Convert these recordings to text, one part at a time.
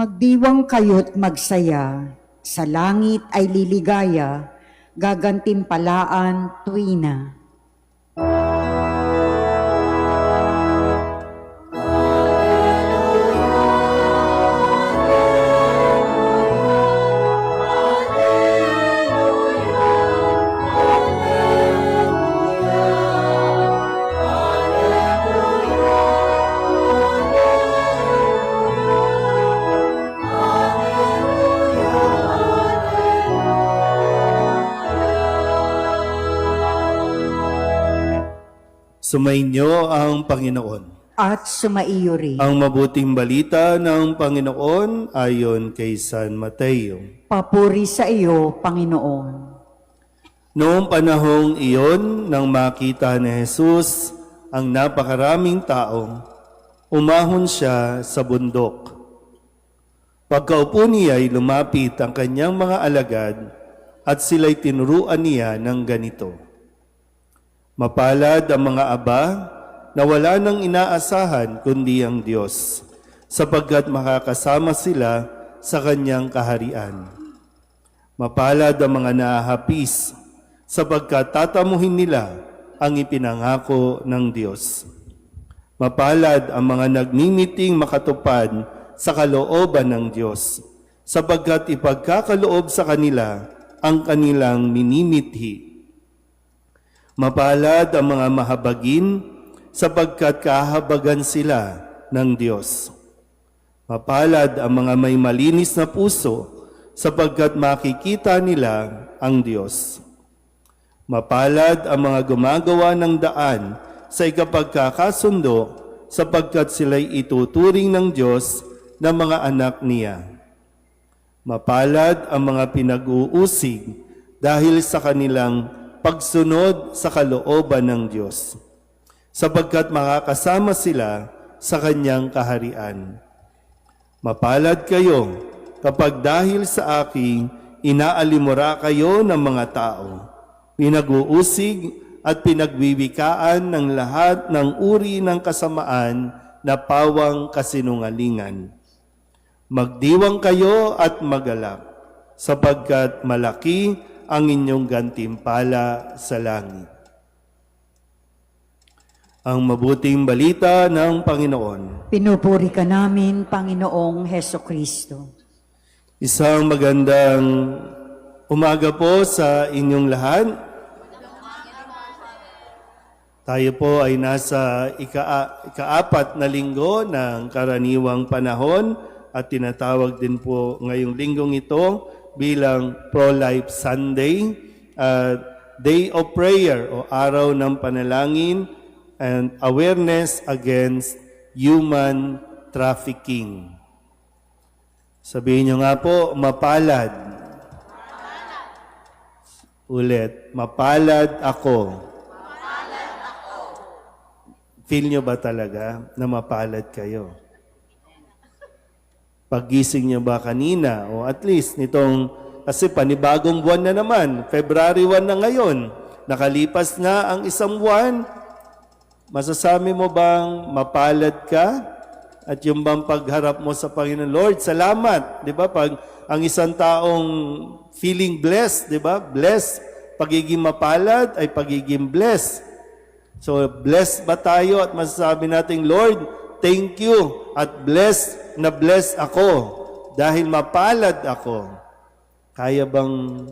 Magdiwang kayo't magsaya, sa langit ay liligaya, gagantimpalaan tuwina. Sumainyo ang Panginoon. At sumaiyo rin. Ang mabuting balita ng Panginoon ayon kay San Mateo. Papuri sa iyo, Panginoon. Noong panahong iyon, nang makita ni Jesus ang napakaraming tao, umahon siya sa bundok. Pagkaupo niya ay lumapit ang kanyang mga alagad at sila'y tinuruan niya ng ganito. Mapalad ang mga aba na wala nang inaasahan kundi ang Diyos, sapagkat makakasama sila sa kanyang kaharian. Mapalad ang mga nahahapis, sapagkat tatamuhin nila ang ipinangako ng Diyos. Mapalad ang mga nagmimiting makatupad sa kalooban ng Diyos, sapagkat ipagkakaloob sa kanila ang kanilang minimithi. Mapalad ang mga mahabagin, sapagkat kahabagan sila ng Diyos. Mapalad ang mga may malinis na puso, sapagkat makikita nila ang Diyos. Mapalad ang mga gumagawa ng daan sa ikapagkakasundo, sapagkat sila'y ituturing ng Diyos na mga anak niya. Mapalad ang mga pinag-uusig dahil sa kanilang pagsunod sa kalooban ng Diyos, sapagkat makakasama sila sa kanyang kaharian. Mapalad kayo kapag dahil sa aking inaalimura kayo ng mga tao, pinag-uusig at pinagwiwikaan ng lahat ng uri ng kasamaan na pawang kasinungalingan. Magdiwang kayo at magalak, sapagkat malaki ang inyong gantimpala sa langit. Ang mabuting balita ng Panginoon. Pinupuri ka namin, Panginoong Hesukristo. Isang magandang umaga po sa inyong lahat. Tayo po ay nasa ikaapat na linggo ng karaniwang panahon at tinatawag din po ngayong linggong ito bilang Pro-Life Sunday, Day of Prayer o Araw ng Panalangin and Awareness Against Human Trafficking. Sabihin nyo nga po, mapalad. Ulit, mapalad ako. Mapalad ako. Feel nyo ba talaga na mapalad kayo? Paggising nyo ba kanina o at least nitong, kasi panibagong buwan na naman, February 1 na ngayon, nakalipas na ang isang buwan, masasabi mo bang mapalad ka? At yung bang pagharap mo sa Panginoon, Lord, salamat. Di ba? Pag ang isang taong feeling blessed, di ba? Blessed. Pagiging mapalad ay pagiging blessed. So, blessed ba tayo at masasabi natin, Lord, thank you at blessed na bless ako dahil mapalad ako. Kaya bang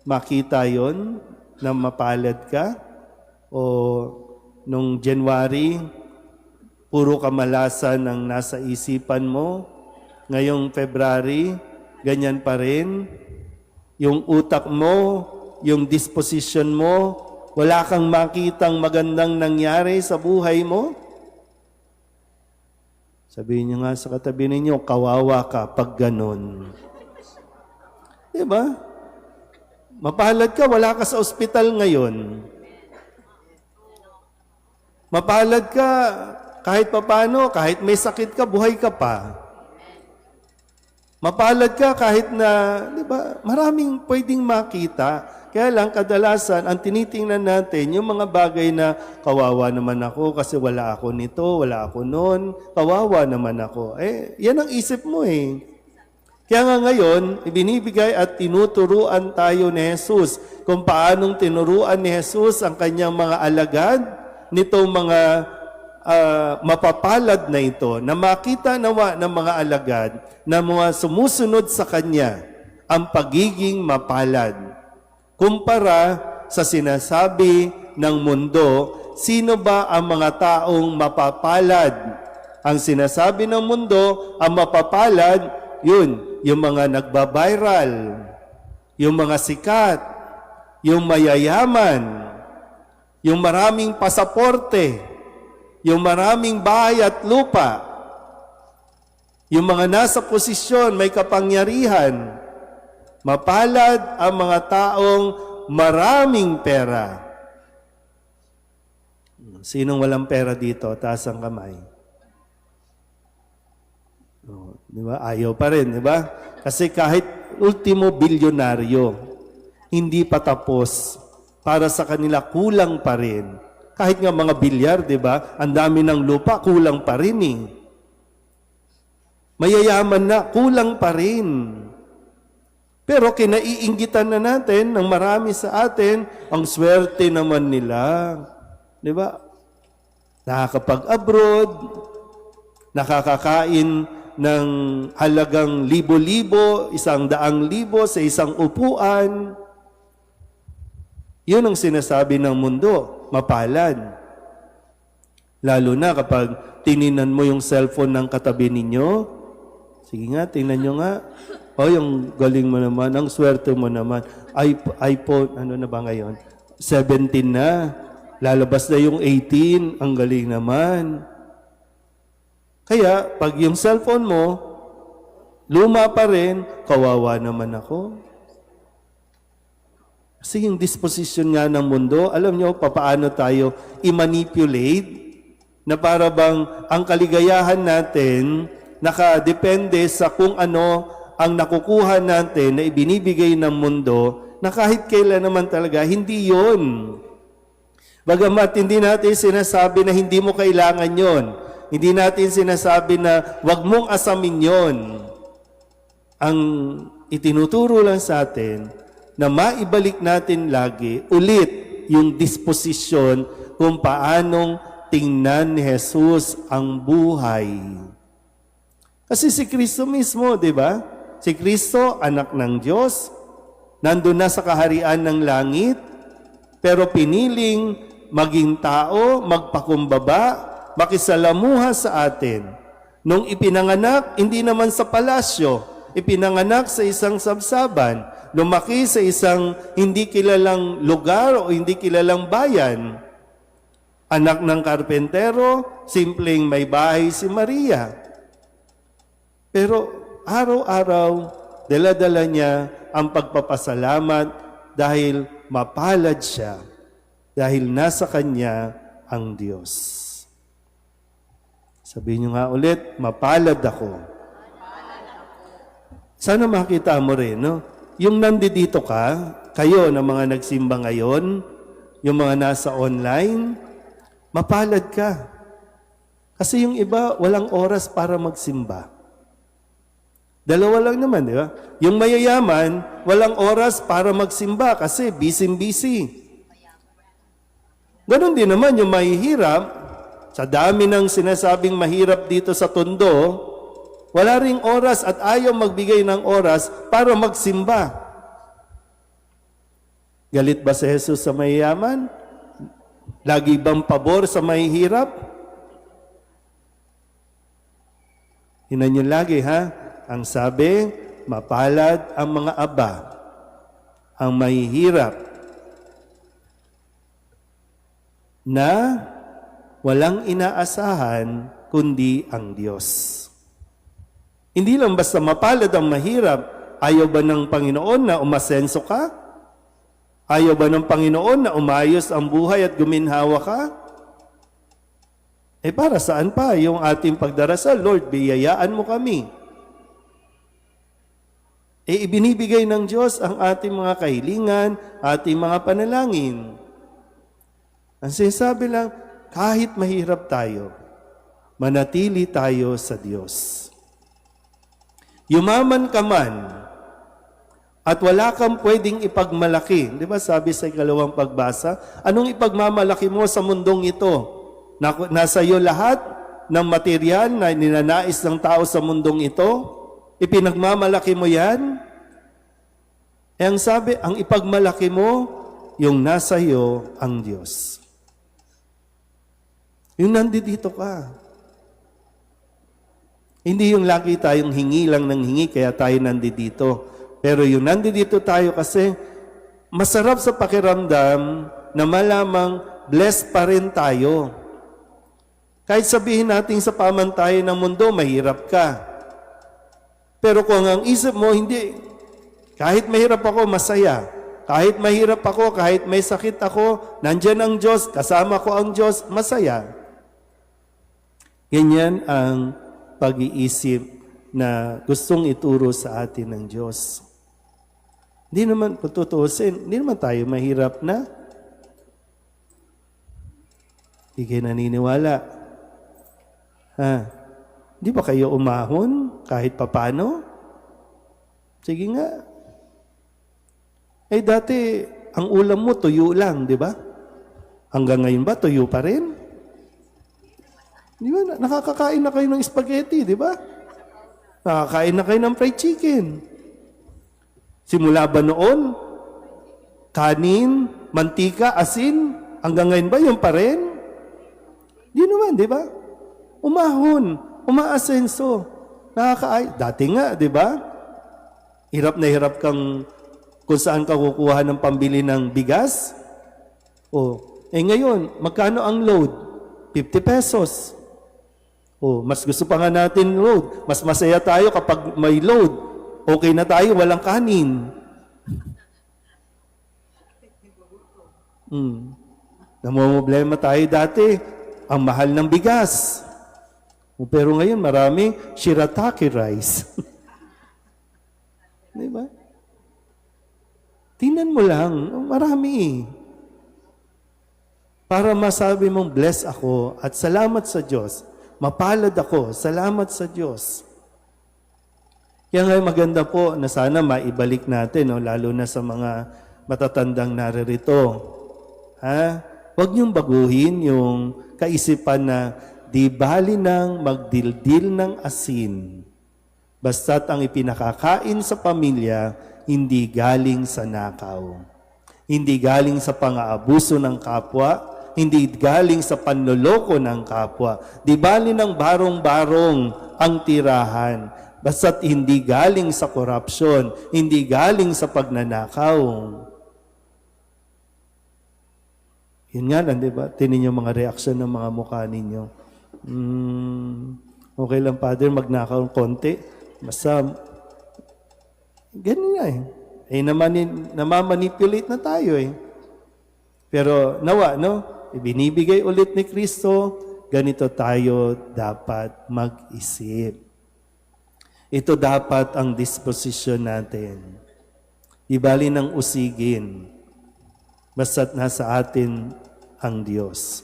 makita yon na mapalad ka? O nung January, puro kamalasan ang nasa isipan mo. Ngayong February, ganyan pa rin. Yung utak mo, yung disposition mo, wala kang makitang magandang nangyari sa buhay mo. Sabihin niyo nga sa katabi ninyo, kawawa ka pag ganun. Diba? Mapalad ka, wala ka sa ospital ngayon. Mapalad ka, kahit papano, kahit may sakit ka, buhay ka pa. Mapalad ka kahit na, diba, maraming pwedeng makita. Kaya lang, kadalasan, ang tinitingnan natin, yung mga bagay na kawawa naman ako kasi wala ako nito, wala ako noon, kawawa naman ako. Yan ang isip mo eh. Kaya nga ngayon, ibinibigay at tinuturuan tayo ni Jesus kung paanong tinuruan ni Jesus ang kanyang mga alagad nitong mga mapapalad na ito, na makita nawa ng mga alagad na mga sumusunod sa kanya ang pagiging mapalad. Kumpara sa sinasabi ng mundo, sino ba ang mga taong mapapalad? Ang sinasabi ng mundo, ang mapapalad, yun, yung mga nagbabiral, yung mga sikat, yung mayayaman, yung maraming pasaporte, yung maraming bahay at lupa, yung mga nasa posisyon, may kapangyarihan. Mapalad ang mga taong maraming pera. Sinong walang pera dito? Taas ang kamay. Oh, di ba? Ayaw pa rin, di ba? Kasi kahit ultimo bilyonaryo, hindi pa tapos. Para sa kanila, kulang pa rin. Kahit nga mga bilyar, di ba? Ang dami ng lupa, kulang pa rin eh. Mayayaman na, kulang pa rin. Pero kinaiinggitan na natin ng marami sa atin, ang swerte naman nila. Di ba? Nakakapag-abroad, nakakakain ng halagang libo-libo, 100,000 sa isang upuan. Yun ang sinasabi ng mundo, mapalad. Lalo na kapag tininan mo yung cellphone ng katabi ninyo. Sige nga, tingnan nyo nga. O, yung galing mo naman, ang swerte mo naman. iPhone, ano na ba ngayon? 17 na. Lalabas na yung 18. Ang galing naman. Kaya, pag yung cellphone mo, luma pa rin, kawawa naman ako. Kasi yung disposition nga ng mundo, alam nyo, papaano tayo i-manipulate na para bang ang kaligayahan natin nakadepende sa kung ano ang nakukuha natin na ibinibigay ng mundo na kahit kailan naman talaga, hindi yon. Bagamat hindi natin sinasabi na hindi mo kailangan yon. Hindi natin sinasabi na wag mong asamin yon. Ang itinuturo lang sa atin na maibalik natin lagi ulit yung disposisyon kung paanong tingnan ni Jesus ang buhay. Kasi si Kristo mismo, di ba? Si Kristo, anak ng Diyos, nandun na sa kaharian ng langit, pero piniling maging tao, magpakumbaba, makisalamuha sa atin. Nung ipinanganak, hindi naman sa palasyo, ipinanganak sa isang sabsaban, lumaki sa isang hindi kilalang lugar o hindi kilalang bayan. Anak ng karpentero, simpleng may bahay si Maria. Pero araw-araw, dala-dala niya ang pagpapasalamat dahil mapalad siya, dahil nasa kanya ang Diyos. Sabihin niyo nga ulit, mapalad ako. Sana makita mo rin, no? Yung nandito ka, kayo na mga nagsimba ngayon, yung mga nasa online, mapalad ka. Kasi yung iba, walang oras para magsimba. Dalawa lang naman, di ba? Yung mayayaman, walang oras para magsimba kasi busy-busy. Ganon din naman yung mahihirap, sa dami ng sinasabing mahirap dito sa Tondo, wala ring oras at ayaw magbigay ng oras para magsimba. Galit ba si Jesus sa mayayaman? Lagi bang pabor sa mahihirap? Hinan niyo lagi, ha? Ang sabi, mapalad ang mga aba, ang mahihirap, na walang inaasahan kundi ang Diyos. Hindi lang basta mapalad ang mahirap, ayaw ba ng Panginoon na umasenso ka? Ayaw ba ng Panginoon na umayos ang buhay at guminhawa ka? Para saan pa yung ating pagdarasal? Lord, biyayaan mo kami. Ibinibigay ng Diyos ang ating mga kahilingan, ating mga panalangin. Ang sinasabi lang, kahit mahirap tayo, manatili tayo sa Diyos. Yumaman ka man, at wala kang pwedeng ipagmalaki. Di ba sabi sa ikalawang pagbasa, anong ipagmamalaki mo sa mundong ito? Nasa iyo lahat ng material na ninanais ng tao sa mundong ito? Ipinagmamalaki mo yan? Ang sabi, ang ipagmalaki mo, yung nasa iyo ang Diyos. Yung nandito ka. Hindi yung lagi tayong hingi lang ng hingi, kaya tayo nandito. Pero yung nandito tayo kasi masarap sa pakiramdam na malamang blessed pa rin tayo. Kahit sabihin natin sa pamantayan ng mundo, mahirap ka. Pero kung ang isip mo, hindi. Kahit mahirap ako, masaya. Kahit mahirap ako, kahit may sakit ako, nandyan ang Diyos, kasama ko ang Diyos, masaya. Ganyan ang pag-iisip na gustong ituro sa atin ng Diyos. Hindi naman, kung tutuusin, hindi naman tayo mahirap na. Hindi kayo naniniwala. Di ba kayo umahon kahit papano? Sige nga. Dati, ang ulam mo tuyo lang, di ba? Hanggang ngayon ba, tuyo pa rin? Di ba? Nakakakain na kayo ng spaghetti, di ba? Nakakain na kayo ng fried chicken. Simula ba noon? Kanin, mantika, asin, hanggang ngayon ba yung pa rin? Di naman, di ba? Umahon, umaasenso. Nakakain. Dati nga, di ba? Hirap na hirap kang kung saan ka kukuha ng pambili ng bigas. Ngayon, magkano ang load? 50 pesos. Mas gusto pa nga natin load. Mas masaya tayo kapag may load. Okay na tayo, walang kanin. Namumblema tayo dati. Ang mahal ng bigas. Pero ngayon, marami shirataki rice. Di ba? Tingnan mo lang, marami. Para masabi mong bless ako at salamat sa Diyos. Mapalad ako, salamat sa Diyos. Kaya nga maganda po na sana maibalik natin, lalo na sa mga matatandang naririto. Huwag niyong baguhin yung kaisipan na di bali nang magdildil ng asin. Basta't ang ipinakakain sa pamilya, hindi galing sa nakaw. Hindi galing sa pang-aabuso ng kapwa, hindi galing sa panloloko ng kapwa. Di bali ng barong-barong ang tirahan. Basta't hindi galing sa korupsyon, hindi galing sa pagnanakaw. Yun nga lang, di ba? Tinin yung mga reaksyon ng mga mukha ninyo. Okay lang, Father, magnakaw konti. Basta, ganyan namamanipulate na tayo Pero nawa, ibinibigay ulit ni Kristo, ganito tayo dapat mag-isip. Ito dapat ang disposisyon natin. Di bali ng usigin, basta't nasa atin ang Diyos.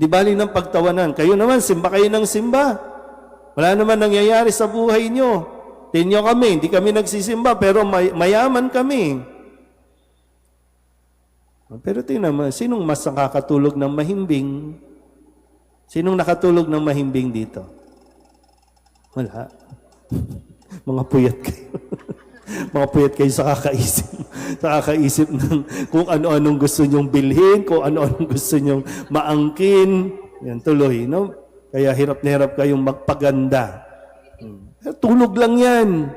Di bali ng pagtawanan. Kayo naman, simba kayo ng simba. Wala naman nangyayari sa buhay nyo. Tinyo kami, hindi kami nagsisimba, pero mayaman kami. Pero tingnan mo, sinong mas nakakatulog ng mahimbing? Sinong nakatulog ng mahimbing dito? Wala. Mga puyat kayo. Mga puyat kayo sa kakaisip. Sa kakaisip ng kung ano-anong gusto nyong bilhin, kung ano-anong gusto nyong maangkin. Yan, tuloy, Kaya hirap na hirap kayong magpaganda. Tulog lang yan.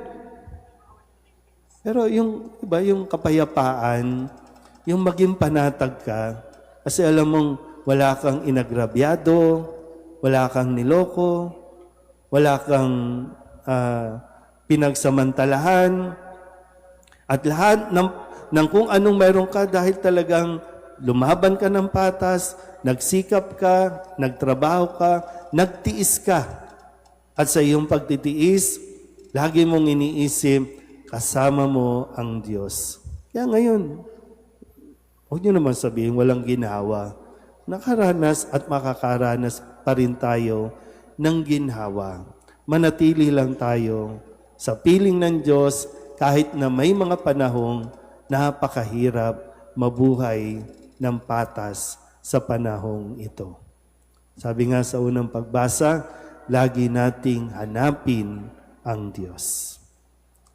Pero yung kapayapaan, yung maging panatag ka, kasi alam mong wala kang inagrabyado, wala kang niloko, wala kang pinagsamantalahan, at lahat ng kung anong meron ka dahil talagang lumaban ka ng patas, nagsikap ka, nagtrabaho ka, nagtiis ka. At sa iyong pagtitiis, lagi mong iniisip, kasama mo ang Diyos. Kaya ngayon, huwag niyo naman sabihin walang ginawa. Nakaranas at makakaranas pa rin tayo ng ginhawa. Manatili lang tayo sa piling ng Diyos kahit na may mga panahong napakahirap mabuhay ng patas sa panahong ito. Sabi nga sa unang pagbasa, lagi nating hanapin ang Diyos.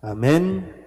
Amen.